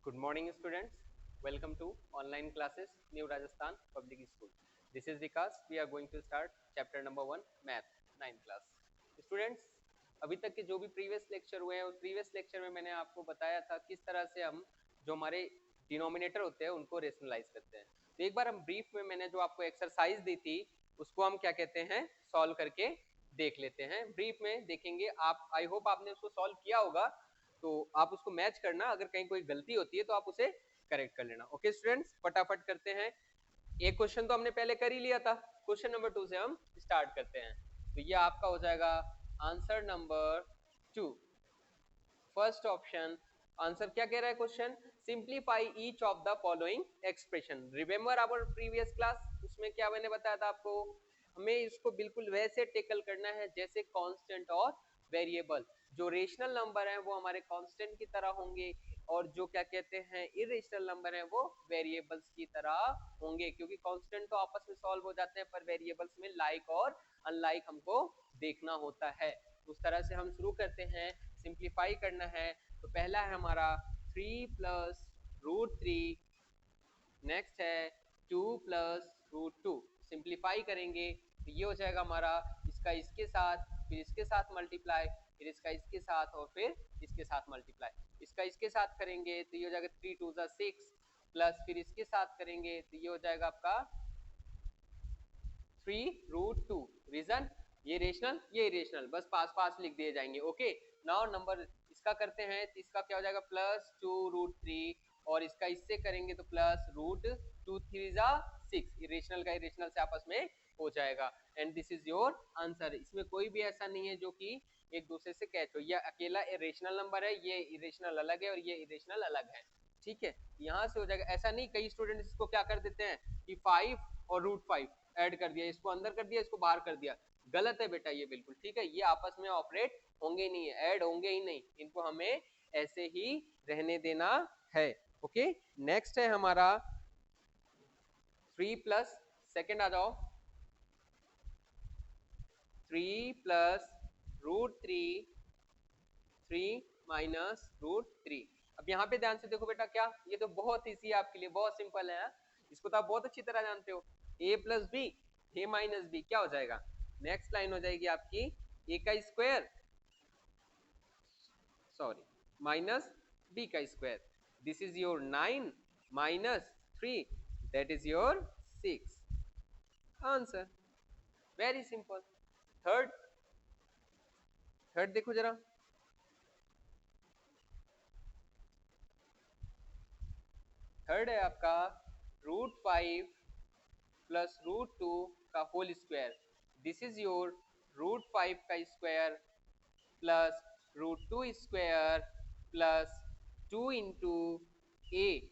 Good morning, students. Welcome to online classes, New Rajasthan Public School. This is Vikas. We are going to start chapter number 1, Math, 9th class. Students, अभी तक के जो भी previous lecture हुए हैं उस previous lecture में मैंने आपको बताया था किस तरह से हम जो हमारे डिनोमिनेटर होते हैं उनको रेशनलाइज करते हैं. तो एक बार हम ब्रीफ में मैंने जो आपको एक्सरसाइज दी थी उसको हम क्या कहते हैं सॉल्व करके देख लेते हैं. ब्रीफ में देखेंगे आप. आई होप आपने उसको सॉल्व किया होगा, तो आप उसको मैच करना. अगर कहीं कोई गलती होती है तो आप उसे करेक्ट कर लेना. ओके स्टूडेंट्स, फटाफट करते हैं. एक क्वेश्चन तो हमने पहले कर ही लिया था. क्वेश्चन नंबर 2 से हम स्टार्ट करते हैं. तो ये आपका हो जाएगा answer number 2. First option answer क्या कह रहा है question? Simplify each of the following expression. Remember our previous class, उसमें क्या मैंने बताया था आपको? हमें इसको बिल्कुल वैसे टेकल करना है जैसे कांस्टेंट और वेरिएबल. जो रेशनल नंबर है वो हमारे कांस्टेंट की तरह होंगे और जो क्या कहते हैं इरेशनल नंबर है वो वेरिएबल्स की तरह होंगे, क्योंकि कांस्टेंट तो आपस में सॉल्व हो जाते हैं पर वेरिएबल्स में लाइक और अनलाइक हमको देखना होता है. उस तरह से हम शुरू करते हैं. सिंप्लीफाई करना है तो पहला है हमारा 3 प्लस रूट 3. नेक्स्ट है 2 प्लस रूट 2. सिंप्लीफाई करेंगे तो ये हो जाएगा हमारा इसका इसके साथ, फिर इसके साथ मल्टीप्लाई, फिर इसका इसके साथ और फिर इसके साथ मल्टीप्लाई. इसका इसके साथ करेंगे तो ये हो जाएगा 3 2 6 प्लस फिर इसके साथ करेंगे तो ये हो जाएगा आपका 3 रूट 2. रीजन ये रेशनल ये इरेशनल, बस पास पास लिख दिए जाएंगे. ओके, नाउ नंबर इसका करते हैं तो इसका क्या हो जाएगा प्लस 2 रूट 3 और इसका इससे करेंगे तो प्लस रूट 2 3 जा 6. इरेशनल का इरेशनल से आपस में हो जाएगा. And this is your answer. इसमें कोई भी ऐसा नहीं है जो कि एक दूसरे से कैच हो. ये अकेला इरेशनल नंबर है, ये इरेशनल अलग है और ये इरेशनल अलग है. ठीक है, यहाँ से हो जाएगा. ऐसा नहीं, कई स्टूडेंट्स इसको क्या कर देते हैं कि 5 और रूट 5 ऐड कर दिया, इसको अंदर कर दिया, इसको बाहर कर दिया. गलत है बेटा ये बिल्कुल. ठीक है, ये आपस में ऑपरेट होंगे नहीं है, ऐड होंगे ही नहीं. इनको हमें ऐसे ही रहने देना है. ओके, नेक्स्ट है हमारा 3 प्लस, सेकेंड आ जाओ, 3 प्लस रूट 3 3 माइनस रूट 3. अब यहाँ पे ध्यान से देखो बेटा, क्या ये तो बहुत इजी है आपके लिए, बहुत सिंपल है. इसको तो आप बहुत अच्छी तरह जानते हो. a plus B, A minus B क्या हो जाएगा? नेक्स्ट लाइन हो जाएगी आपकी a का स्क्वायर, सॉरी माइनस b का square. This is your 9 minus 3, that is your 6. Answer very simple. Third, third देखो जरा. थर्ड है आपका रूट 5 प्लस रूट 2 का whole square. This is your root 5 का square plus root 2 square plus 2 into A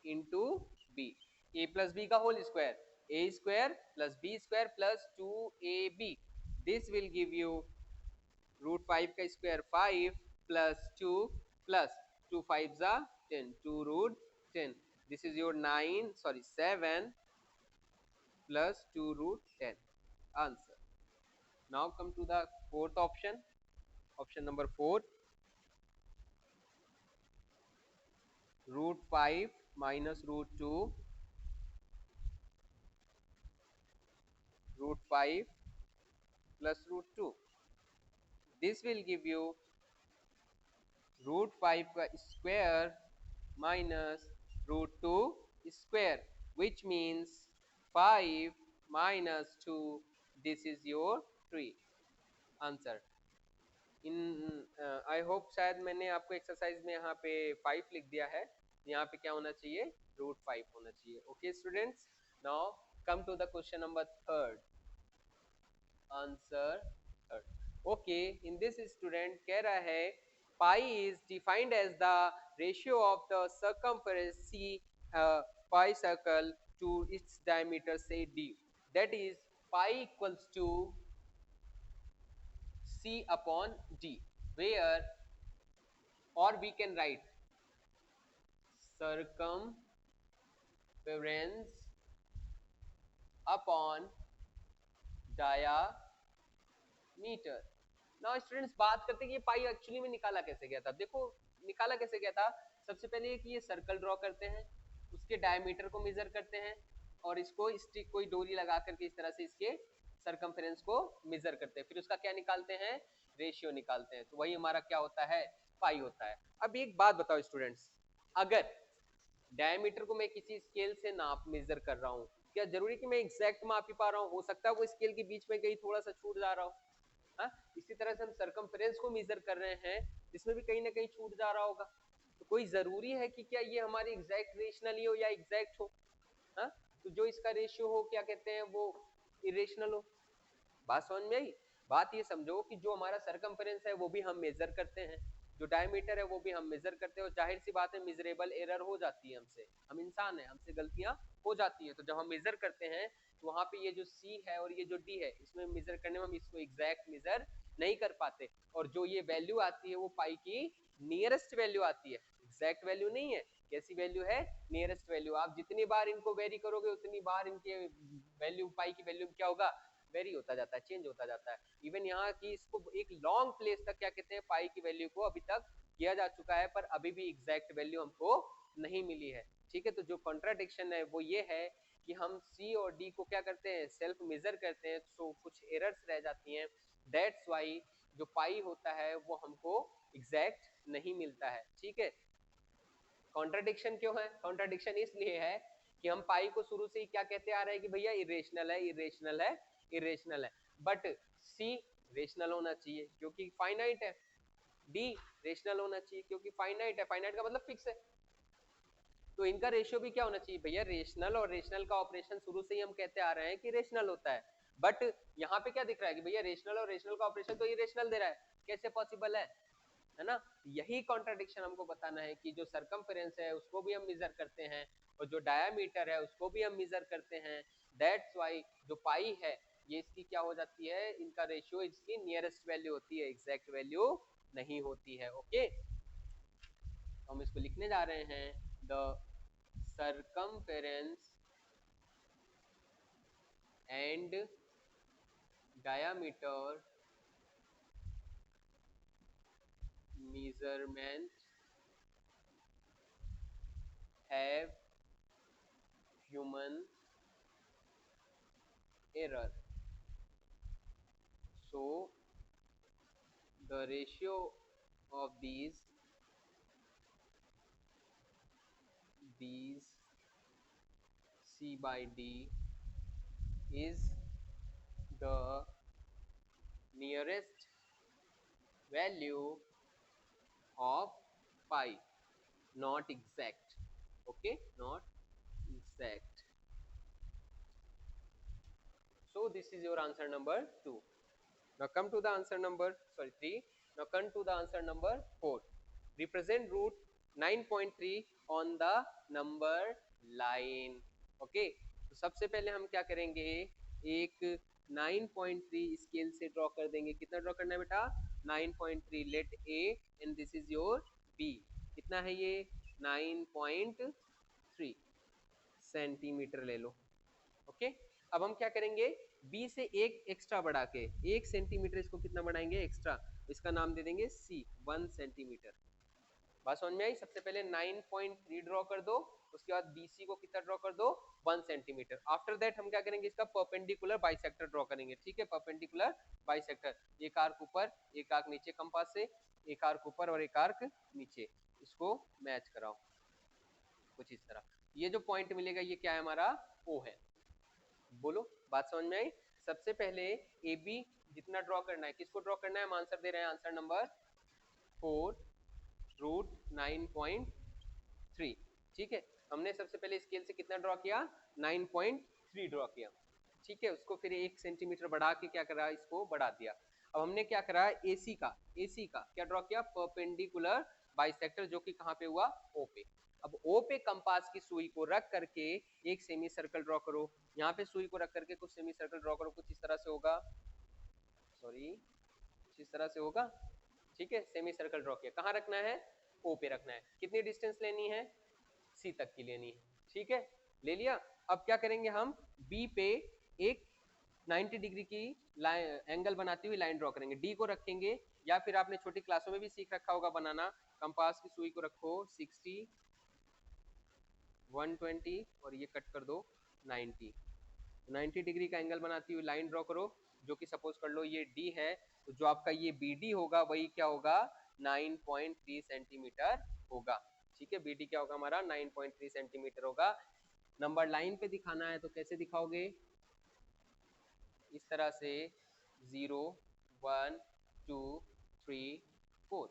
into B. A plus B का whole square, A square plus B square plus 2ab. This will give you root 5 का square 5 plus 2 plus 2 5 जा 10, 2 root 10. This is your 9 sorry 7 plus 2 root 10. Answer. Now come to the fourth option. Option number 4. Root 5 minus root 2. Root 5 plus root 2. This will give you root 5 का square minus root 2 square, which means 5 minus 2. This is your 3. Answer. In I hope शायद मैंने आपको exercise में यहाँ पे 5 लिख दिया है, यहाँ पे क्या होना चाहिए रूट 5 होना चाहिए. Okay students, now come to the question number third. Answer third. Okay, in this student कह रहा है pi is defined as the ratio of the circumference C pi circle to its diameter से D. That is pi equals to C upon D, where or we can write circumference upon diameter. Now students बात करते हैं कि ये पाई actually में निकाला कैसे गया था. देखो निकाला कैसे गया था. सबसे पहले एक ये सर्कल ड्रॉ करते हैं, उसके डायमीटर को मेजर करते हैं और इसको स्टिक कोई डोरी लगा करके इस तरह से इसके सरकमफेरेंस को मेजर करते हैं, फिर उसका क्या निकालते हैं, रेशियो निकालते हैं, तो वही हमारा क्या होता है, पाई होता है। अब एक बात बताओ स्टूडेंट्स, अगर डायमीटर को मैं किसी स्केल से नाप मेजर कर रहा हूँ, क्या जरूरी कि मैं एग्जैक्ट माप ही पा रहा हूँ, हो सकता है वो स्केल के बीच में कहीं थोड़ा सा छूट जा रहा हो। हाँ, इसी तरह से हम सरकमफ्रेंस को मेजर कर रहे हैं, इसमें भी कहीं ना कहीं छूट जा रहा होगा, तो कोई जरूरी है कि क्या ये हमारी एग्जैक्ट रेशनली हो या एग्जैक्ट हो। हाँ, तो जो इसका रेशियो हो क्या कहते हैं, वो इरेशनल हो। बात समझ में आई। बात ये समझो कि जो हमारा सरकमफ्रेंस है वो भी हम मेजर करते हैं, जो डायमीटर है वो भी हम मेजर करते हैं, और जाहिर सी बात है मिजरेबल एरर हो जाती है हमसे, हम इंसान हैं, हमसे गलतियां हो जाती है, तो जब हम मेजर करते हैं तो वहां पे ये जो सी है और ये जो डी है, इसमें मेजर करने में हम इसको एग्जैक्ट मेजर नहीं कर पाते, और जो ये वैल्यू आती है वो पाई की नियरेस्ट वैल्यू आती है, एग्जैक्ट वैल्यू नहीं है। कैसी वैल्यू है, नियरेस्ट वैल्यू। आप जितनी बार इनको वेरी करोगे उतनी बार इनके वैल्यू, पाई की वैल्यू क्या होगा, वेरी होता जाता है, चेंज होता जाता है। इवन यहाँ की इसको एक लॉन्ग प्लेस तक क्या कहते हैं, पाई की वैल्यू को अभी तक किया जा चुका है, पर अभी भी एग्जैक्ट वैल्यू हमको नहीं मिली है। ठीक है, तो जो कॉन्ट्राडिक्शन है वो ये है कि हम सी और डी को क्या करते हैं, सेल्फ मेजर करते हैं, तो कुछ एरर्स रह जाती हैं, दैट्स वाई जो पाई होता है वो हमको एग्जैक्ट नहीं मिलता है। ठीक है, कॉन्ट्राडिक्शन क्यों है, कॉन्ट्राडिक्शन इसलिए है कि हम पाई को शुरू से ही क्या कहते आ रहे हैं कि भैया इरेशनल है, इरेशनल है, इरेशनल है, बट सी रेशनल होना चाहिए क्योंकि फाइनाइट है, डी रेशनल होना चाहिए क्योंकि फाइनाइट है, फाइनाइट का मतलब फिक्स है, तो इनका रेशियो भी क्या होना चाहिए भैया, रेशनल, और रेशनल का ऑपरेशन शुरू से ही हम कहते आ रहे हैं कि रेशनल होता है, बट यहाँ पे क्या दिख रहा है कि भैया रेशनल और रेशनल का ऑपरेशन तो इरेशनल दे रहा है, कैसे पॉसिबल है ना। यही कॉन्ट्राडिक्शन हमको बताना है कि जो सरकमफेरेंस है उसको भी हम मेजर करते हैं और जो डायामीटर है उसको भी हम मेजर करते हैं, दैट्स वाई जो पाई है ये इसकी क्या हो जाती है, इनका रेशियो इसकी नियरेस्ट वैल्यू होती है, एग्जैक्ट वैल्यू नहीं होती है। ओके, तो हम इसको लिखने जा रहे हैं, the circumference and diameter measurement have human error, so the ratio of these C by D is the nearest value of pi, not exact. Okay, not exact. So this is your answer number 2. Now come to the answer number 3. Now come to the answer number 4. Represent root 9.3 on the number line. Okay, तो सबसे पहले हम क्या करेंगे, एक 9.3 scale से draw कर देंगे। कितना ड्रॉ करना है बेटा, 9.3। Let A and this is your B. कितना है ये, 9.3 सेंटीमीटर ले लो। ओके, अब हम क्या करेंगे, बी से एक एक्स्ट्रा बढ़ा के 1 सेंटीमीटर इसको कितना बढ़ाएंगे एक्स्ट्रा, इसका नाम दे देंगे सी, 1 सेंटीमीटर। बात समझ में आई। सबसे पहले 9.3 ड्रॉ कर दो, उसके बाद बीसी को कितना ड्रॉ कर दो, 1 सेंटीमीटर। आफ्टर दैट हम क्या करेंगे, इसका परपेंडिकुलर बाइसेक्टर ड्रॉ करेंगे। ठीक है, परपेंडिकुलर बाइसेक्टर, एक आर्क ऊपर एक आर्क नीचे कंपास से, एक आर्क ऊपर और एक आर्क नीचे, इसको मैच कराओ कुछ इस तरह। ये जो पॉइंट मिलेगा ये क्या है, हमारा ओ है। बोलो, बात समझ में आई। सबसे पहले ए बी जितना ड्रॉ करना है, किसको ड्रॉ करना है, हम आंसर दे रहे हैं, आंसर नंबर 4 रूट 9.3। ठीक है, हमने सबसे पहले स्केल से कितना ड्रॉ किया, 9.3 ड्रॉ किया। ठीक है, उसको फिर 1 सेंटीमीटर बढ़ा के क्या करा, इसको बढ़ा दिया। अब हमने क्या करा, एसी का क्या ड्रॉ किया, परपेंडिकुलर बाइसेक्टर, जो कि कहाँ पे हुआ, ओ पे। अब ओ पे कंपास की सुई को रख करके एक सेमी सर्कल ड्रॉ करो, यहाँ पे सुई को रख करके कुछ सेमी सर्कल ड्रॉ करो, कुछ इस तरह से होगा, सॉरी कुछ इस तरह से होगा। ठीक है, सेमी सर्कल ड्रॉ किया, कहाँ रखना है, ओ पे रखना है। कितनी डिस्टेंस लेनी है, सी तक की लेनी है। ठीक है, ले लिया। अब क्या करेंगे, हम बी पे एक 90 डिग्री की एंगल बनाती हुई लाइन ड्रॉ करेंगे, डी को रखेंगे, या फिर आपने छोटी क्लासों में भी सीख रखा होगा बनाना, कंपास की सुई को रखो 60, 120 और ये कट कर दो 90। 90 डिग्री का एंगल बनाती हुई लाइन ड्रॉ करो, जो कि सपोज कर लो ये डी है, तो जो आपका ये बी डी होगा वही क्या होगा 9.3 सेंटीमीटर होगा। ठीक है, बी डी क्या होगा हमारा 9.3 सेंटीमीटर होगा। नंबर लाइन पे दिखाना है तो कैसे दिखाओगे, इस तरह से 0 1 2 3 4,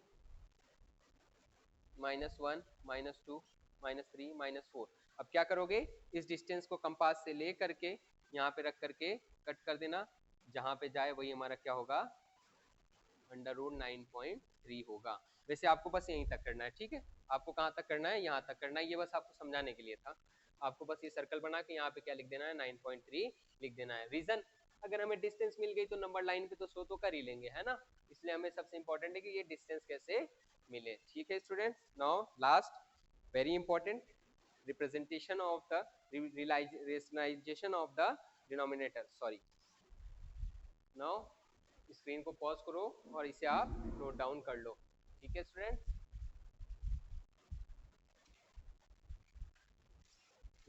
-1 -2 -3 -4। अब क्या करोगे, इस डिस्टेंस को कंपास से ले करके यहाँ पे रख करके कट कर देना, जहां पे जाए वही हमारा क्या होगा √9.3 होगा। वैसे आपको बस यहीं तक करना है, ठीक है, आपको कहाँ तक करना है, यहाँ तक करना है, ये बस आपको समझाने के लिए था। आपको बस ये सर्कल बना के यहाँ पे क्या लिख देना है 9.3 लिख देना है। रीजन, अगर हमें डिस्टेंस मिल गई तो नंबर लाइन पे तो शो तो कर ही लेंगे, है ना, इसलिए हमें सबसे इंपॉर्टेंट है कि ये डिस्टेंस कैसे मिले। ठीक है students, now last very important, representation of the rationalization of the denominator. Sorry, now screen को पॉज करो और इसे आप नोट डाउन कर लो। ठीक है स्टूडेंट्स,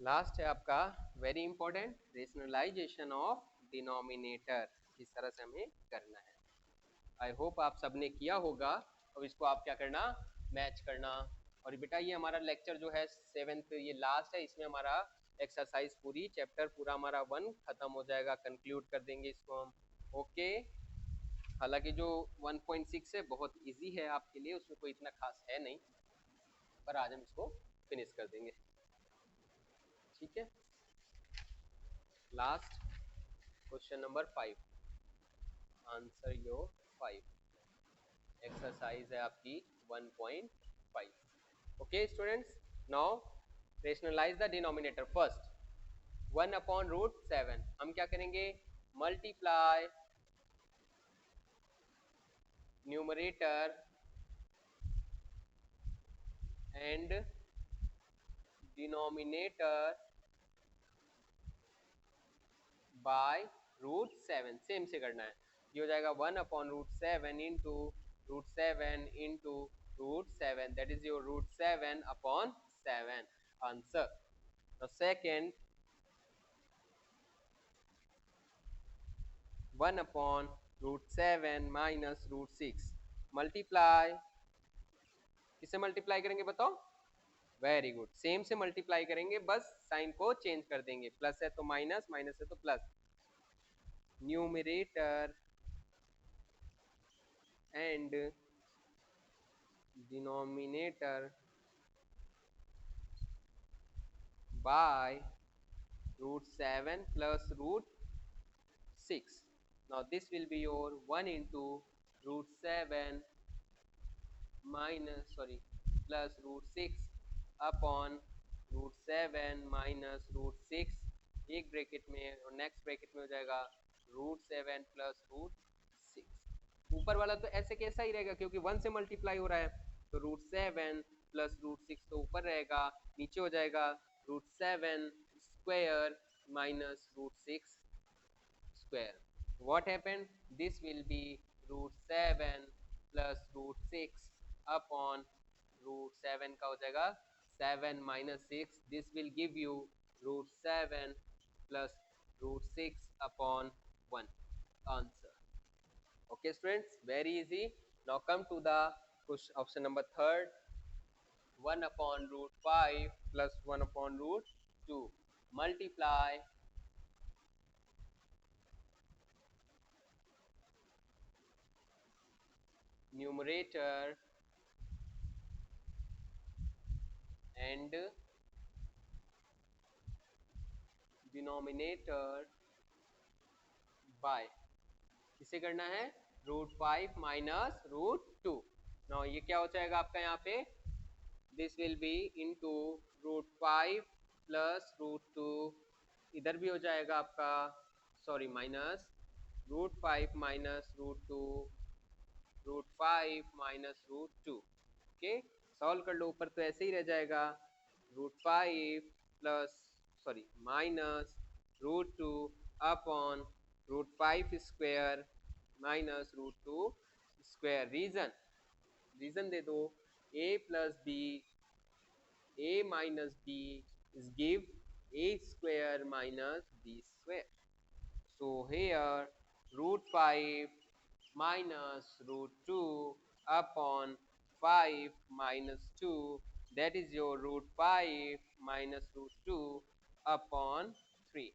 लास्ट है आपका very important rationalization of denominator. इस तरह से हमें करना है। आई होप आप सबने किया होगा। अब इसको आप क्या करना, मैच करना। और बेटा ये हमारा लेक्चर जो है 7th, ये लास्ट है, इसमें हमारा एक्सरसाइज पूरी चैप्टर पूरा हमारा 1 खत्म हो जाएगा, कंक्लूड कर देंगे इसको हम। ओके, हालांकि जो 1.6 है बहुत इजी है आपके लिए, उसमें कोई इतना खास है नहीं, पर आज हम इसको फिनिश कर देंगे। ठीक है, last question number 5, answer your 5, exercise है आपकी 1.5। Okay students, now rationalize the denominator. First 1/√7 हम क्या करेंगे, multiply numerator and denominator by √7। Same से करना है, ये हो जाएगा 1/√7 into √7 into √7, that is your √7/7 answer. The second 1/√7 minus √6 multiply, किसे मल्टीप्लाई करेंगे बताओ, वेरी गुड, सेम से मल्टीप्लाई करेंगे, बस साइन को चेंज कर देंगे, प्लस है तो माइनस, माइनस है तो plus, numerator and denominator by √7 plus √6। now this will be your 1 into √7 minus plus √6 upon √7 minus √6, एक ब्रैकेट में और नेक्स्ट ब्रैकेट में हो जाएगा √7 plus √6। ऊपर वाला तो ऐसे कैसा ही रहेगा क्योंकि 1 से मल्टीप्लाई हो रहा है, तो √7 plus √6 तो ऊपर रहेगा, नीचे हो जाएगा √7 square minus √6 square. What happened? This will be √7 plus √6 upon √7 का हो जाएगा 7 minus 6. This will give you √7 plus √6 upon 1 answer. Okay students, very easy. Now come to the option number 3rd, 1/√5 plus 1/√2 multiply numerator and denominator by, किसे करना है, √5 minus √2। Now ये क्या हो जाएगा आपका यहाँ पे, this will be into √5 plus √2, इधर भी हो जाएगा आपका minus √5 minus √2, √5 minus √2। Okay, solve कर लो, ऊपर तो ऐसे ही रह जाएगा, √5 plus minus √2 upon √5 square minus √2 square. Reason दे दो, a plus b, a minus b is give a square minus b square. So here root 5 minus root 2 upon 5 minus 2, that is your root 5 minus root 2 upon 3.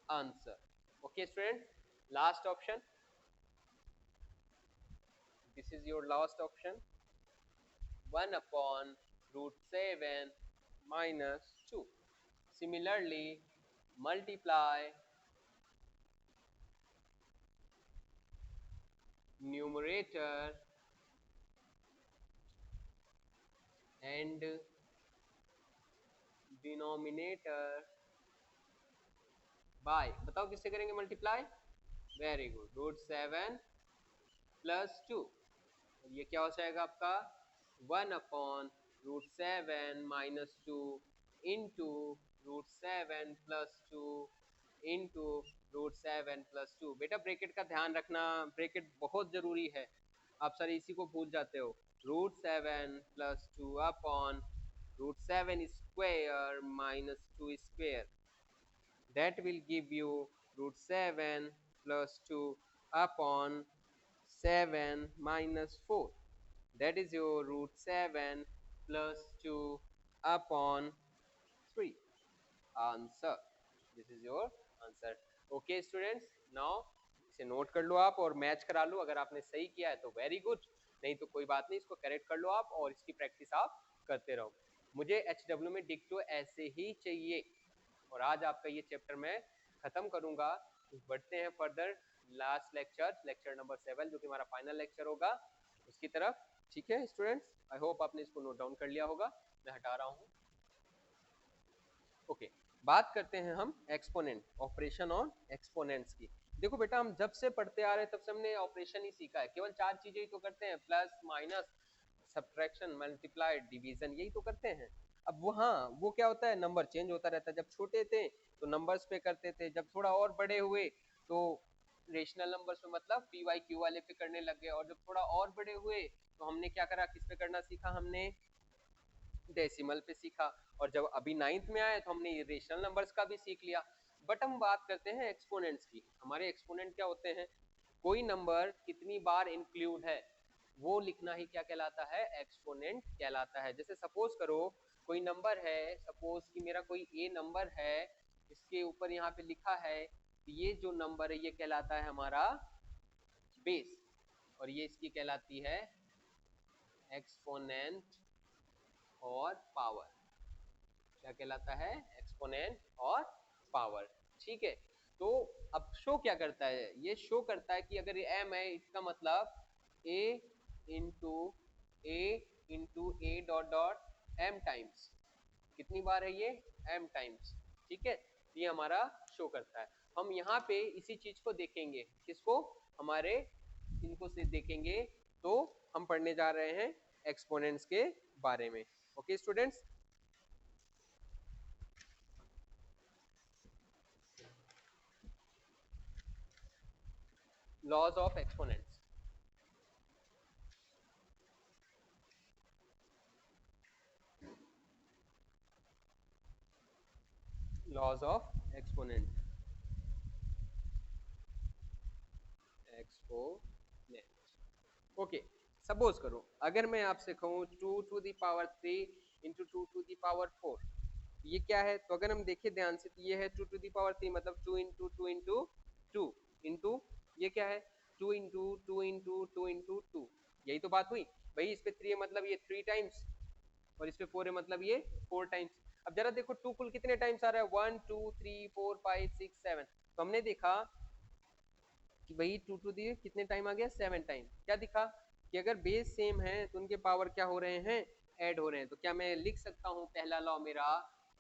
Answer. Okay students, last option. This is your last option. 1 upon root 7 minus 2. Similarly, multiply numerator and denominator by, बताओ किससे करेंगे multiply? Very good, root 7 plus 2, ये क्या हो जाएगा आपका 1 upon root 7 minus 2 into root 7 plus 2 into root 7 plus 2। बेटा bracket का ध्यान रखना, ब्रैकेट बहुत जरूरी है, आप सारे इसी को भूल जाते हो। Root 7 plus 2 upon root 7 square minus 2 square, that will give you root 7 plus 2 upon 7 minus 4, that is your root 7 plus 2 upon 3. Answer. This is your answer. Okay students, now इसे नोट कर लो आप और मैच करा लो। अगर आपने सही किया है तो वेरी गुड, नहीं तो कोई बात नहीं, इसको करेक्ट कर लो आप और इसकी प्रैक्टिस आप करते रहो। मुझे HW में डिक्टो ऐसे ही चाहिए। और आज आपका ये चैप्टर मैं खत्म करूंगा। बढ़ते हैं further last lecture, lecture number 7, जो कि हमारा फाइनल लेक्चर होगा, उसकी तरफ। ठीक है स्टूडेंट्स, आई होप आपने इसको नोट डाउन कर लिया होगा। मैं हटा रहा हूँ। ओके, बात करते हैं हम एक्सपोनेंट, ऑपरेशन ऑन एक्सपोनेंट्स की। देखो बेटा, हम जब से पढ़ते आ रहे हैं तब से हमने ऑपरेशन ही सीखा है, केवल 4 चीजें ही तो करते हैं, plus minus subtraction multiply division, यही तो करते हैं। अब वो क्या होता है, नंबर चेंज होता रहता है। जब छोटे थे तो नंबर्स पे करते थे, जब थोड़ा और बड़े हुए तो रेशनल नंबर्स पे, मतलब पी वाई क्यू वाले पे करने लग गए, और जब थोड़ा और बड़े हुए तो हमने क्या करा, किस पे करना सीखा, हमने डेसिमल पे सीखा। और जब अभी 9th में आए तो हमने रेशनल नंबर्स का भी सीख लिया। बट हम बात करते हैं एक्सपोनेंट्स की। हमारे एक्सपोनेंट क्या होते हैं, कोई नंबर कितनी बार इंक्लूड है वो लिखना ही क्या कहलाता है, एक्सपोनेंट कहलाता है। जैसे सपोज करो कोई नंबर है, सपोज कि मेरा कोई ए नंबर है, इसके ऊपर यहाँ पे लिखा है ये जो नंबर है ये कहलाता है हमारा बेस, और ये इसकी कहलाती है एक्सपोनेंट और पावर। क्या कहलाता है, एक्सपोनेंट और पावर। ठीक है, तो अब शो क्या करता है, ये शो करता है कि अगर ये m है, इसका मतलब a into A dot dot m times, कितनी बार है ये, m टाइम्स। ठीक है, ये हमारा शो करता है। हम यहाँ पे इसी चीज को देखेंगे, किसको, हमारे इनको से देखेंगे, तो हम पढ़ने जा रहे हैं एक्सपोनेंट्स के बारे में। Okay students, laws of exponents। laws of exponent, exponent. Okay, suppose करो अगर मैं आपसे कहूँ 2 to the power 3 into 2 to the power 4, ये क्या है, तो अगर हम देखें ध्यान से तो ये है 2 टू द पावर 3, मतलब 2 इंटू 2 इंटू 2 इंटू ये क्या है 2 इंटू 2 इंटू 2 इंटू 2, यही तो बात हुई भाई। इस पे 3 है मतलब ये 3 टाइम्स, और इस पे 4 है मतलब ये 4 टाइम्स। अब जरा देखो 2 कुल कितने टाइम्स आ रहा है, 1 2 3 4 5 6 7, तो हमने देखा कि भाई 2 टू दी कितने टाइम आ गया, 7 टाइम। क्या दिखा कि अगर बेस सेम है तो उनके पावर क्या हो रहे हैं, ऐड हो रहे हैं। तो क्या मैं लिख सकता हूँ पहला लॉ मेरा,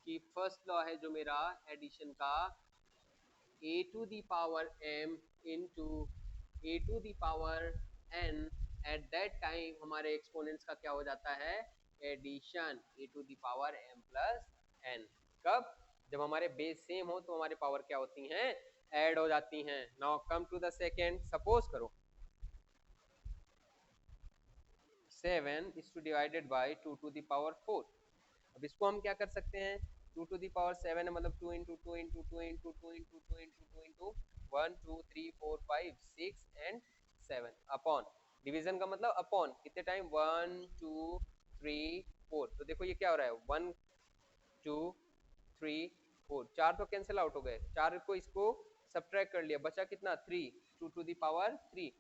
कि फर्स्ट लॉ है जो मेरा एडिशन का, a to the power m into a to the power n, at that time हमारे एक्सपोनेंट्स का क्या हो जाता है, addition a to the power m plus n। कब, जब हमारे बेस सेम हो तो हमारे पावर क्या होती हैं, ऐड हो जाती हैं। Now come to the second, suppose करो 7 is to divided by 2 to the power 4। अब इसको हम क्या कर सकते हैं, 2 to the power 7 है मतलब 2 into 2 into 2 into 2 into 2 into 2 into 1 2 3 4 5 6 and 7 upon, division का मतलब अपॉन कितने टाइम 1 2 3 4। तो देखो ये क्या हो रहा है 1 2 3 4, चार तो कैंसिल आउट हो गए, चार को इसको सब्ट्रैक्ट कर लिया, बचा कितना 3, 2 to the power 3।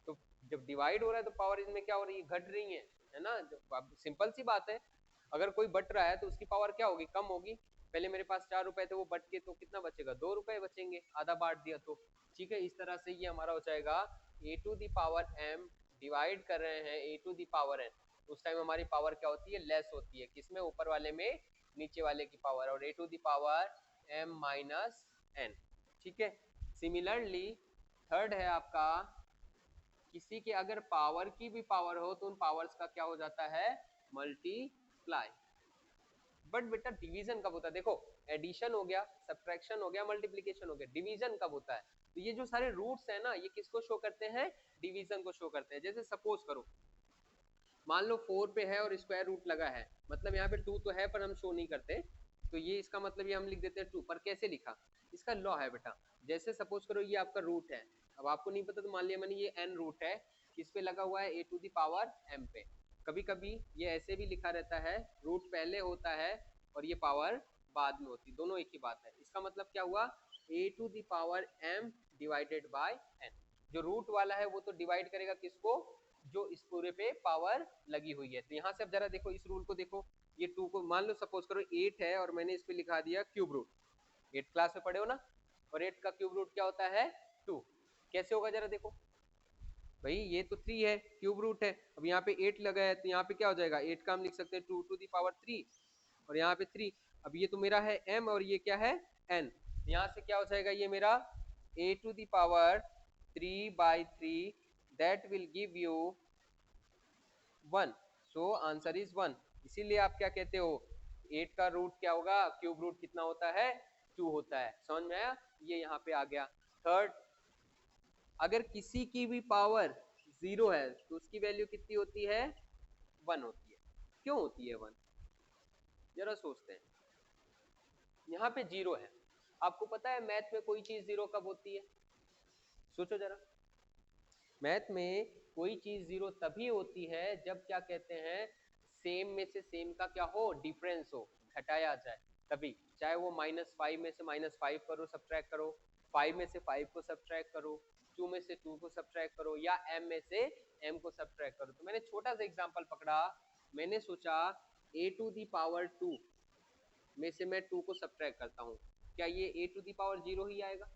तो जब डिवाइड हो रहा है तो पावर इसमें क्या हो रही है, घट रही है ना। अब सिंपल सी बात है, अगर कोई बट रहा है तो उसकी पावर क्या होगी, कम होगी। पहले मेरे पास 4 रुपए थे, वो बट के तो कितना बचेगा, 2 रुपए बचेंगे, आधा बांट दिया तो। ठीक है, इस तरह से ये हमारा हो जाएगा a to the power m, divide कर रहे हैं a to the power n, उस टाइम हमारी पावर क्या होती है, लेस होती है, किसमें, ऊपर वाले में नीचे वाले की पावर, और a to the power m minus n। ठीक है, सिमिलरली थर्ड है आपका, किसी के अगर पावर की भी पावर हो तो उन पावर्स का क्या हो जाता है, मल्टीप्लाई। बट बेटा डिवीजन कब होता है, देखो एडिशन हो गया, सब्ट्रैक्शन हो गया, मल्टीप्लिकेशन हो गया, डिवीजन कब होता है। तो ये जो सारे रूट्स है ना, ये किसको शो करते हैं, डिवीजन को शो करते हैं। जैसे सपोज करो, मान लो 4 पे है और स्क्वायर रूट लगा है, मतलब यहाँ पे 2 तो है पर हम शो नहीं करते, तो ये इसका मतलब ये हम लिख देते हैं 2, पर कैसे लिखा, इसका लॉ है बेटा। जैसे सपोज करो ये आपका रूट है, अब आपको नहीं पता तो मान लिया मैंने ये n रूट है, किस पे लगा हुआ है, a to the power m पे। कभी कभी ये ऐसे भी लिखा रहता है, रूट पहले होता है और ये पावर बाद में होती, दोनों एक ही बात है। इसका मतलब क्या हुआ, a to the power m divided by n। जो रूट वाला है वो तो डिवाइड करेगा किसको, जो इस पूरे पे पावर लगी हुई है। तो यहाँ से अब जरा देखो इस रूल को देखो, ये 2 को मान लो सपोज करो 8 है और मैंने इस पे लिखा दिया क्यूब रूट, 8 क्लास में पढ़े हो ना, और 8 का क्यूब रूट क्या होता है 2। कैसे होगा जरा देखो, भाई ये तो 3 है, क्यूब रूट है, अब यहाँ पे 8 लगा है तो यहाँ पे क्या हो जाएगा, 8 का हम लिख सकते हैं 2 टू दी पावर 3, और यहाँ पे 3। अब ये तो मेरा है m और ये क्या है n, यहाँ से क्या हो जाएगा, ये मेरा a to the power 3/3, that will give you 1। So answer is 1। इसीलिए आप क्या कहते हो, 8 का रूट क्या होगा, क्यूब रूट कितना होता है, 2 होता है। समझ में आया, ये यहाँ पे आ गया। थर्ड, अगर किसी की भी पावर 0 है तो उसकी वैल्यू कितनी होती है, 1 होती है। क्यों होती है 1, जरा सोचते हैं। यहाँ पे 0 है, आपको पता है मैथ में कोई चीज 0 कब होती है, सोचो जरा। मैथ में कोई चीज 0 तभी होती है जब क्या कहते हैं, सेम में से सेम का क्या हो, डिफरेंस हो, घटाया जाए तभी। चाहे वो -5 में से -5 करो, सब्ट्रैक्ट करो, 5 में से 5 को सब्ट्रैक्ट करो, 2 में से 2 को सब्ट्रैक्ट करो, या m में से m को सब्ट्रैक्ट करो। तो मैंने छोटा सा एग्जांपल पकड़ा, मैंने सोचा a टू दी पावर 2 में से मैं 2 को सब्ट्रैक्ट करता हूँ, क्या ये a टू दी पावर 0 ही आएगा,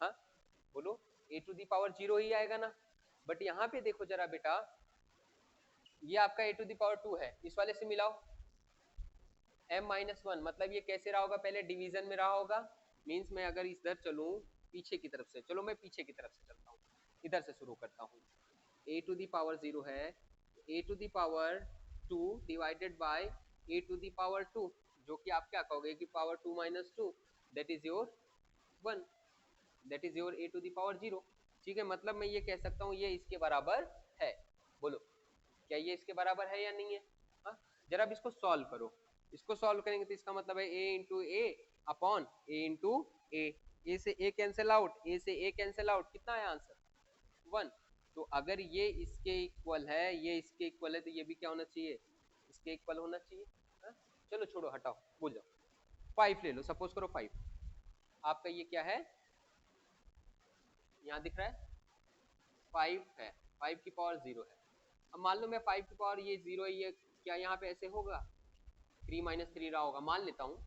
हाँ बोलो, a टू दी पावर 0 ही आएगा ना। बट यहाँ पे देखो जरा बेटा, ये आपका a टू दी पावर 2 है, इस वाले से मिलाओ m-1, मतलब ये कैसे रहा होगा, पहले डिवीजन में रहा होगा। मींस मैं अगर इधर चलूं पीछे की तरफ से, चलो मैं पीछे की तरफ से चलता हूँ, इधर से शुरू करता हूँ। a टू दी पावर 0 है, a to the power 2 divided by a to the power 2, जो कि आप क्या कहोगे कि power 2 minus 2, that is your 1, that is your a to the power 0। ठीक है, मतलब मैं ये कह सकता हूँ ये इसके बराबर है। बोलो क्या ये इसके बराबर है या नहीं है, हाँ। जरा अब इसको सॉल्व करो, इसको सॉल्व करेंगे तो इसका मतलब है a into A upon a into A से a कैंसिल आउट, a से a कैंसिल आउट, कितना है आंसर 1। तो अगर ये इसके इक्वल है, ये इसके इक्वल है, तो ये भी क्या होना चाहिए, इसके इक्वल होना चाहिए, हाँ? चलो छोड़ो हटाओ, भूल जाओ, 5 ले लो, सपोज करो 5, आपका ये क्या है, यहाँ दिख रहा है 5 है, 5 की पावर 0 है। अब मान लो मैं 5 की पावर ये 0 है, ये क्या यहाँ पे ऐसे होगा, 3 माइनस 3 रहा होगा, मान लेता हूँ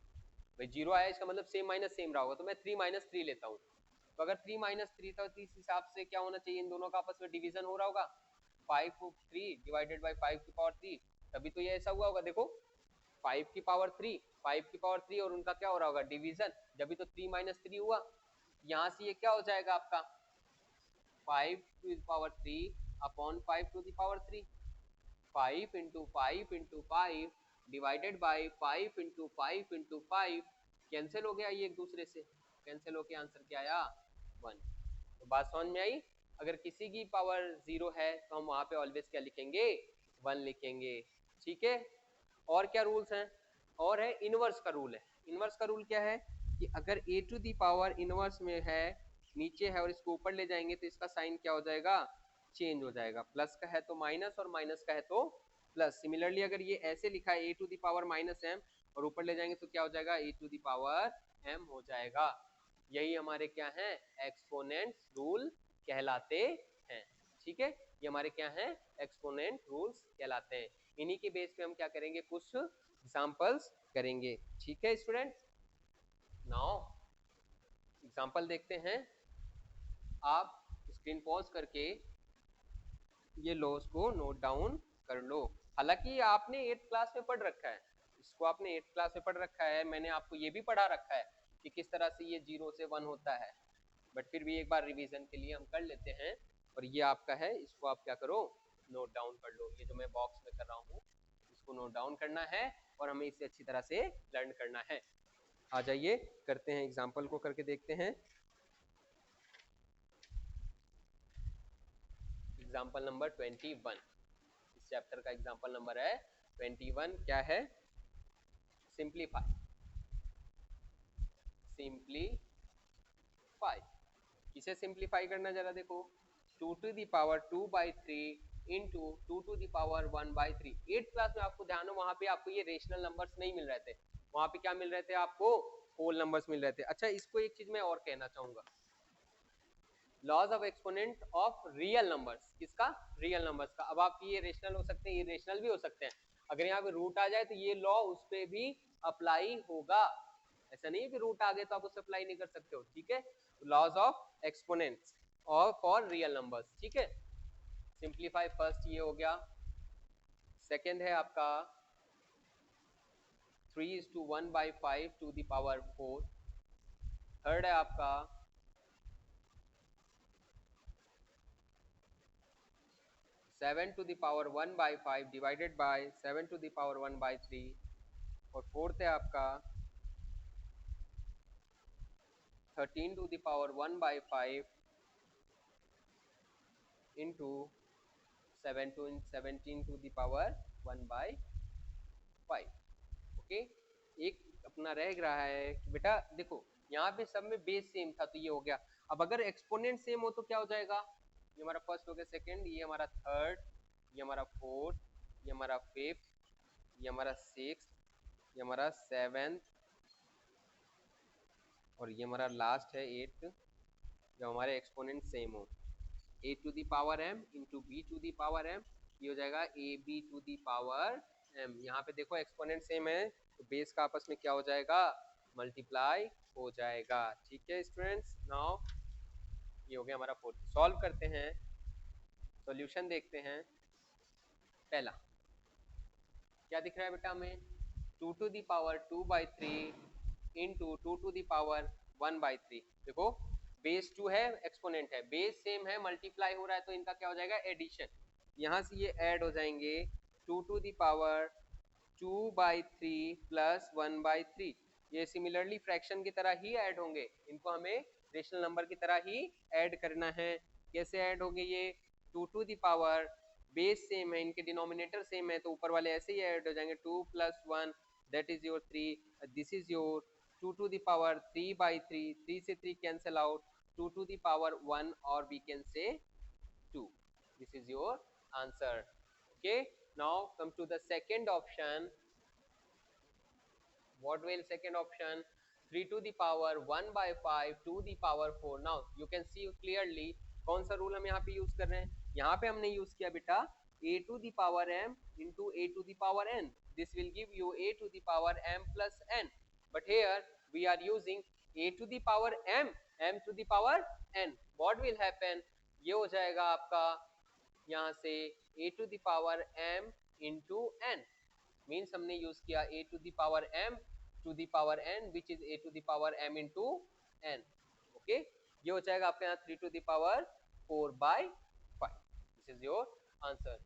भाई 0 आया, इसका मतलब सेम माइनस सेम रहा होगा, तो मैं 3 माइनस 3 लेता हूँ। तो अगर 3 माइनस 3 था तो इस हिसाब से क्या होना चाहिए, इन दोनों का आपस में डिवीजन हो रहा होगा, 5 को 3 डिवाइडेड बाय 5 की पावर 3, तभी तो ये ऐसा हुआ होगा। देखो 5 की पावर 3, 5 की पावर 3 और उनका क्या हो रहा होगा, डिवीजन, जब भी तो 3 माइनस 3 हुआ। यहाँ से ये क्या हो जाएगा आपका 5 to the power 3 upon 5 to the power 3, 5 into 5 into 5 divided by 5 into 5 into 5, cancel हो गया ये एक दूसरे से, कैंसिल होके आंसर क्या आया 1। तो बात समझ में आई, अगर किसी की पावर 0 है तो हम वहां पे ऑलवेज क्या लिखेंगे 1 लिखेंगे, ठीक है। और क्या रूल्स हैं, और है इनवर्स का रूल है। इनवर्स का रूल क्या है कि अगर a to the power inverse में है, नीचे है और इसको ऊपर ले जाएंगे तो इसका साइन क्या हो जाएगा, चेंज हो जाएगा। प्लस का है तो माइनस और माइनस का है तो प्लस। सिमिलरली अगर ये ऐसे लिखा है a to the power minus m और ऊपर ले जाएंगे तो क्या हो जाएगा, a to the power m हो जाएगा। यही हमारे क्या है, एक्सपोनेंट रूल कहलाते हैं, ठीक है। ये हमारे क्या है, एक्सपोनेंट रूल्स कहलाते हैं। इन्हीं के बेस पे हम क्या करेंगे, कुछ एग्जांपल्स करेंगे, ठीक है स्टूडेंट। नाउ एग्जांपल देखते हैं। आप स्क्रीन पॉज करके ये लॉस को नोट डाउन कर लो। हालांकि आपने 8th क्लास में पढ़ रखा है, इसको आपने 8th क्लास में पढ़ रखा है, मैंने आपको ये भी पढ़ा रखा है कि किस तरह से ये 0 से 1 होता है, बट फिर भी एक बार रिवीजन के लिए हम कर लेते हैं। और ये आपका है, इसको आप क्या करो, नोट डाउन कर लो। ये जो मैं बॉक्स में कर रहा हूँ इसको नोट डाउन करना है और हमें इसे अच्छी तरह से लर्न करना है। आ जाइए करते हैं, एग्जाम्पल को करके देखते हैं। एग्जाम्पल नंबर 21, इस चैप्टर का एग्जाम्पल नंबर है 21। क्या है, सिंप्लीफाई। सिंप्लीफाई, किसे सिंप्लीफाई करना जरा देखो, 2 to the power 2/3 into 2 to the power 1/3। 8th class में आपको ध्यान हो वहां पे आपको ये रेशनल नंबर्स नहीं मिल रहे थे, वहां पे क्या मिल रहे थे आपको, होल नंबर्स मिल रहे थे। अच्छा इसको एक चीज मैं और कहना चाहूंगा, laws of exponent of real numbers, किसका, रियल नंबर्स का। अब आपकी ये रेशनल हो सकते हैं, ये रेशनल भी हो सकते हैं, अगर यहाँ पे रूट आ जाए तो ये लॉ उस पर भी अप्लाई होगा। ऐसा नहीं है कि रूट आ गए तो आप उसे अप्लाई नहीं कर सकते हो, ठीक है। लॉज ऑफ एक्सपोनेंट्स और फॉर रियल नंबर्स, ठीक है। सिंप्लीफाई फर्स्ट ये हो गया। सेकेंड है आपका 3:1/5 टू द पावर 4। थर्ड है आपका 7 to the power 1/5 divided by 7 to the power 1/3। और फोर्थ है आपका 13 to the power 1/5 into 17 to the power 1/5। Okay, एक अपना रह रहा है कि बेटा देखो यहाँ पे सब में बेस सेम था तो ये हो गया। अब अगर एक्सपोनेंट सेम हो तो क्या हो जाएगा, ये हमारा फर्स्ट हो गया, सेकंड ये हमारा थर्ड, ये हमारा फोर्थ, ये हमारा फिफ्थ, ये हमारा सिक्स्थ, ये हमारा सेवेंथ और ये हमारा लास्ट है 8th। जब हमारे एक्सपोनेंट सेम हो, a to the power m into B to the power m, ये हो जाएगा a b to the power m। यहाँ पे देखो एक्सपोनेंट सेम है तो बेस का आपस में क्या हो जाएगा, मल्टीप्लाई हो जाएगा, ठीक है स्टूडेंट्स। नाउ ये हो गया हमारा फोर्थ। सॉल्व करते हैं, सॉल्यूशन देखते हैं। पहला क्या दिख रहा है बेटा हमें, 2 to the power 2/3 into 2 to the power 1/3। देखो बेस 2 है, एक्सपोनेंट है, बेस सेम है, मल्टीप्लाई हो रहा है तो इनका क्या हो जाएगा, एडिशन। यहाँ से ये ऐड हो जाएंगे 2 टू दी पावर 2/3 प्लस 1/3। ये सिमिलरली फ्रैक्शन की तरह ही ऐड होंगे, इनको हमें रेशनल नंबर की तरह ही ऐड करना है। कैसे ऐड होंगे ये, 2 to the power, base same है, इनके डिनोमिनेटर सेम है तो ऊपर वाले ऐसे ही ऐड हो जाएंगे, 2 + 1 that is your 3, this is your 2 to the power 3/3, 3 से 3 cancel out, 2 to the power 1 और we can say 2, this is your answer। okay, now come to the second option। what will second option, 3 to the power 1/5 to the power 4। now you can see clearly कौन सा rule हम यहाँ पे use कर रहे हैं, यहाँ पे हमने यूज किया बेटा a to the power m into a to the power n, this will give you a to the power m plus n, but here we are using a to the power m, m to the power n। what will happen, ये हो जाएगा आपका यहाँ से a to the power m into n, means हमने use किया a to the power m to the power n which is a to the power m into n। Okay, ये हो जाएगा आपके यहाँ 3 to the power 4/5, this is your answer।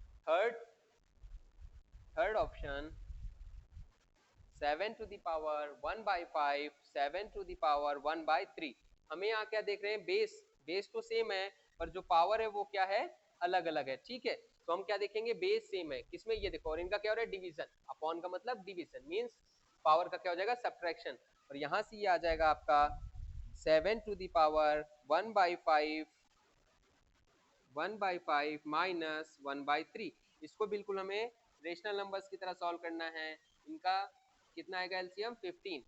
Third option 7 to the power 1/5, 7 to the power 1/3। हमें यहाँ क्या देख रहे हैं, बेस तो सेम है पर जो पावर है वो क्या है, अलग अलग है, ठीक है। तो हम क्या देखेंगे, बेस सेम है किसमें, ये देखो, और इनका क्या हो रहा है, डिवीजन, अपॉन का मतलब डिवीजन मींस पावर का क्या हो जाएगा, सब्ट्रैक्शन, और यहाँ से ये आ जाएगा आपका 7 टू द पावर 1/5 1/5 माइनस 1/3। इसको बिल्कुल हमें रेशनल नंबर्स की तरह सॉल्व करना है। इनका कितना आएगा एलसीएम, 15,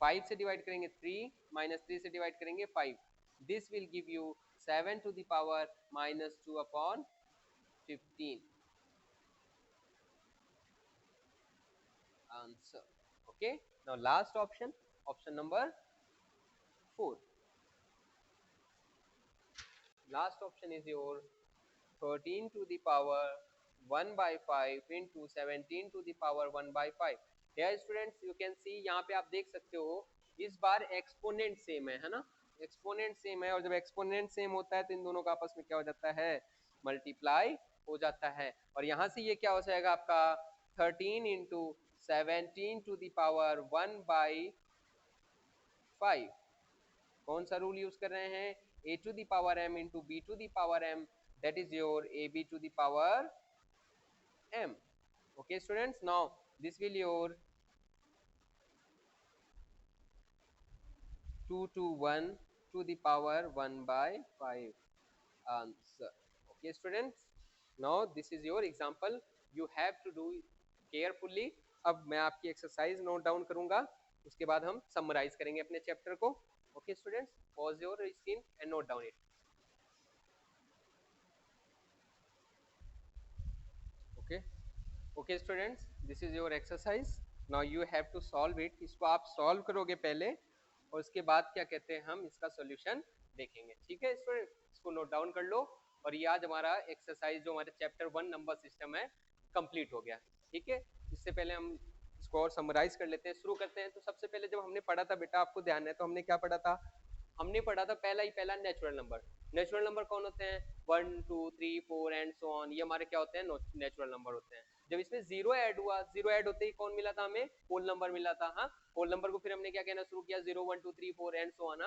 5 से डिवाइड करेंगे 3, माइनस 3 से डिवाइड करेंगे 5, this will give you 7 to the power -2/15 answer. Okay, now last option, option number 4. Last option is your 13 to the power 1/5 into 17 to the power 1/5. Here students you can see, यहाँ पे आप देख सकते हो इस बार exponent same है ना, exponent same है, और जब एक्सपोनेंट सेम होता है तो इन दोनों का आपस में क्या हो जाता है, मल्टीप्लाई हो जाता है, और यहाँ से ये क्या हो जाएगा आपका 13 into 17 to the power 1/5। कौन सा रूल यूज कर रहे हैं, a to the power m into b to the power m, that is your ab to the power m. Okay students, now this will your 2 to 1 to the power 1/5 answer. Okay students, now this is your example, you have to do carefully. अब मैं आपकी exercise note down करूंगा, उसके बाद हम summarise करेंगे अपने chapter को. Okay students, pause your screen and note down it. Okay, okay students, this is your exercise, now you have to solve it. इसको आप सॉल्व करोगे पहले, और उसके बाद क्या कहते हैं, हम इसका सॉल्यूशन देखेंगे. ठीक है स्टूडेंट, इसको नोट डाउन कर लो, और ये आज हमारा एक्सरसाइज जो हमारे चैप्टर 1 नंबर सिस्टम है कंप्लीट हो गया. ठीक है, इससे पहले हम इसको और समराइज कर लेते हैं, शुरू करते हैं. तो सबसे पहले जब हमने पढ़ा था बेटा, आपको ध्यान है, तो हमने क्या पढ़ा था, हमने पढ़ा था पहला नेचुरल नंबर. नेचुरल नंबर कौन होते हैं, 1 2 3 4 एंड सो ऑन, ये हमारे क्या होते हैं, नेचुरल नंबर होते हैं. जब इसमें जीरो ऐड हुआ, जीरो ऐड होते ही कौन मिला था हमें, होल नंबर मिला था. हाँ, होल नंबर को फिर हमने क्या कहना शुरू किया, 0 1 2 3 4 एंड सो ऑन.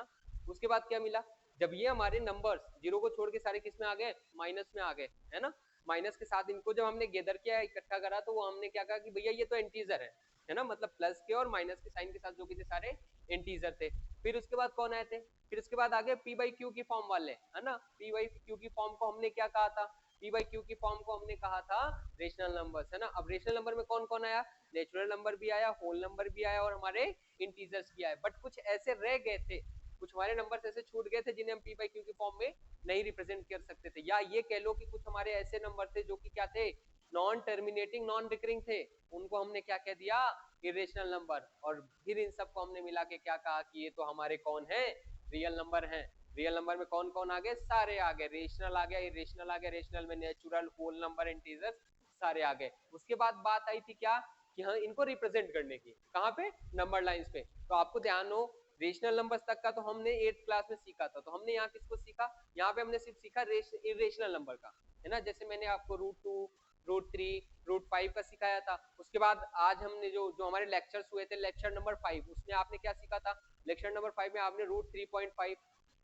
उसके बाद क्या मिला, जब ये हमारे नंबर्स जीरो को छोड़ के सारे किस में आ गए, माइनस में आ गए, है ना. माइनस के साथ इनको जब हमने गेदर किया, इकट्ठा करा, तो वो हमने क्या कहा कि भैया ये तो इंटीजर है ना, मतलब प्लस के और माइनस के साइन के साथ जो कि थे सारे इंटीजर थे. फिर उसके बाद कौन आए थे, फिर उसके बाद आगे पी बाई क्यू की फॉर्म वाले, है ना. पी बाई क्यू की फॉर्म को हमने क्या कहा था, पी बाई क्यू की फॉर्म को हमने कहा था रेशनल नंबर्स, है ना. अब रेशनल नंबर में कौन कौन आया, नेचुरल नंबर भी आया, होल नंबर भी आया, और हमारे इंटीजर्स भी आए. बट कुछ ऐसे रह गए थे, कुछ हमारे नंबर्स ऐसे छूट गए थे जिन्हें हम पी बाई क्यू की फॉर्म में नहीं रिप्रेजेंट कर सकते थे, या ये कह लो कि कुछ हमारे ऐसे नंबर थे जो कि क्या थे, नॉन टर्मिनेटिंग नॉन रिकरिंग थे, उनको हमने क्या कह दिया, इरेशनल नंबर. और फिर इन सबको हमने मिला के क्या कहा कि ये तो हमारे कौन है, रियल नंबर हैं. रियल नंबर में कौन कौन आ गए, सारे आ गए, रेशनल आ गया, इरेशनल आ गया, रेशनल में नेचुरल, होल नंबर, इंटीजर्स सारे आ गए. उसके बाद बात आई थी क्या, कि हाँ इनको रिप्रेजेंट करने की, कहाँ पे, नंबर लाइंस पे. तो आपको ध्यान हो, रेशनल नंबर्स तक का तो हमने 8th क्लास में सीखा था, तो हमने यहाँ किसको सीखा, यहाँ पे हमने सिर्फ सीखा इरेशनल नंबर का, है ना. जैसे मैंने आपको √2 √3 √5 का सिखाया था. उसके बाद आज हमने जो जो हमारे लेक्चर्स हुए थे, लेक्चर नंबर 5, उसमें आपने क्या सीखा था, लेक्चर नंबर 5 में आपने √3.5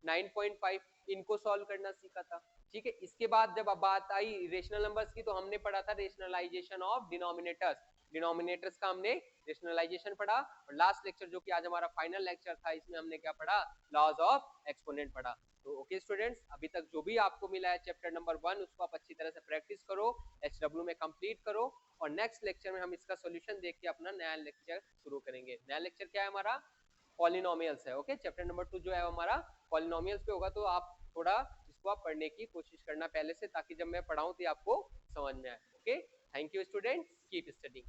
9.5 इनको सॉल्व करना सीखा था. ठीक है, इसके बाद जब बात आई रेशनल नंबर्स की, तो हमने पढ़ा था रेशनलाइजेशन ऑफ डिनोमिनेटर्स. डिनोमिनेटर्स का हमने रेशनलाइजेशन पढ़ा, और लास्ट लेक्चर जो कि आज हमारा फाइनल लेक्चर था, इसमें हमने क्या पढ़ा, लॉज ऑफ एक्सपोनेंट पढ़ा. तो ओके स्टूडेंट्स, अभी तक जो भी आपको मिला है चैप्टर नंबर 1, उसको आप अच्छी तरह से प्रैक्टिस करो, HW में कंप्लीट करो, और नेक्स्ट लेक्चर में हम इसका सॉल्यूशन देख के अपना नया लेक्चर शुरू करेंगे. नया लेक्चर क्या है हमारा, पॉलिनोमियल्स है. ओके, चैप्टर नंबर 2 जो है हमारा पॉलिनोमियल्स पे होगा, तो आप थोड़ा इसको आप पढ़ने की कोशिश करना पहले से, ताकि जब मैं पढ़ाऊं तो आपको समझ में आए. Okay, thank you students, keep studying.